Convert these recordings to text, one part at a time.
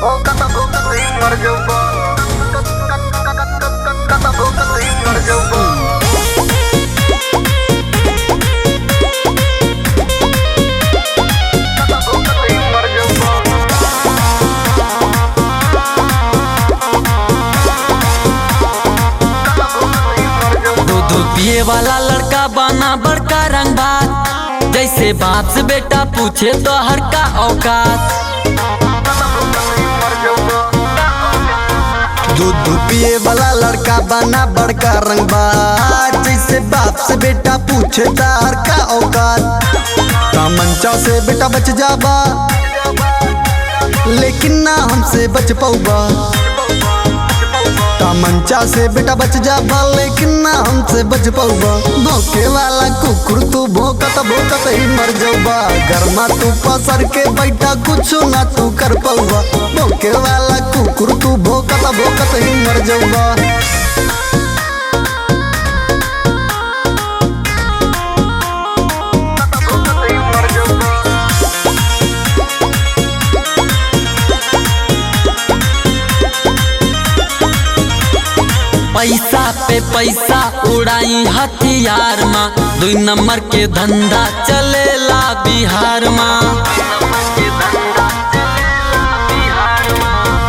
kata ही मर जाऊंगा कता ही मर जाऊंगा पिए वाला लड़का बना बड़का रंगबाज, जैसे बाप से बेटा पूछे तो हर का औकात। दूध पिए वाला लड़का बना बड़का रंगबाज, जैसे बाप से बेटा पूछे तो हर का औकात। कामंचा से बेटा बच जाबा, लेकिन ना हमसे बच पाऊबा। कामंचा से बेटा बच जाबा, लेकिन ना हमसे बच पाऊबा। भौंके वाला कुकुर तू भौंकत भौंकत ही मर जाऊबा। गरमा तू पसर के बैठा कुछ ना तू कर पाऊबा। भौंके वाला कुकुर तू भौंकत भौंकत ही मर जाऊबा। पैसा पे पैसा उड़ाई हथियार माँ, 2 नंबर के धंधा चलेला बिहार माँ।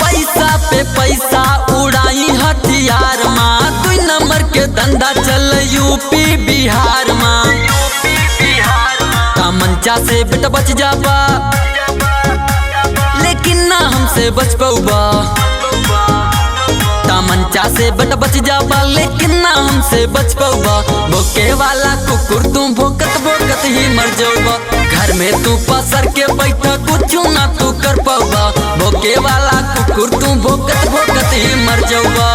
पैसा पे पैसा उड़ाई हथियार माँ, 2 नंबर के धंधा चल यूपी बिहार माँ। कामंचा से बेटा बच जाबा, लेकिन ना हमसे बच पाऊबा। कामंचा से बेटा बच जाबा, लेकिन ना हमसे बच पाऊबा। भौंके वाला कुकुर तू भौंकत भौंकत ही मर जाऊबा। घर में तू पसर के बैठा कुछ ना तू कर पाऊबा। भौंके वाला कुकुर तू भौंकत भौंकत ही मर जाऊबा।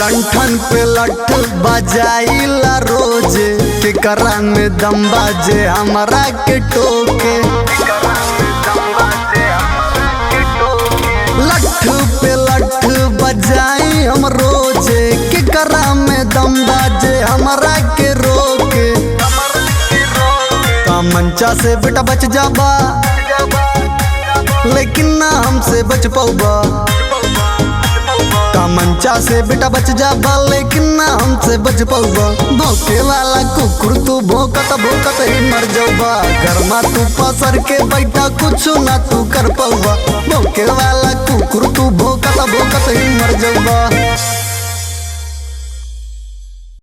लंठन पे लठ बजाइला रोज, केकरा में दम बाजे हमरा के टोके। लठ पे लठ बजाई हम रोज, केकरा में दम बाजे हमरा के रोके। कामंचा से बेटा बच जाबा, लेकिन ना हमसे बच पाऊबा। कामंचा से बेटा बच जाबा, लेकिन ना हमसे बच पाऊबा। भौंके वाला कुकुर तू भौंकत भौंकत ही मर जाऊबा। गरमा तू पसर के बैठा कुछ ना तू कर पाऊबा। भौंके वाला कुकुर तू भौंकत भौंकत ही मर जाऊबा।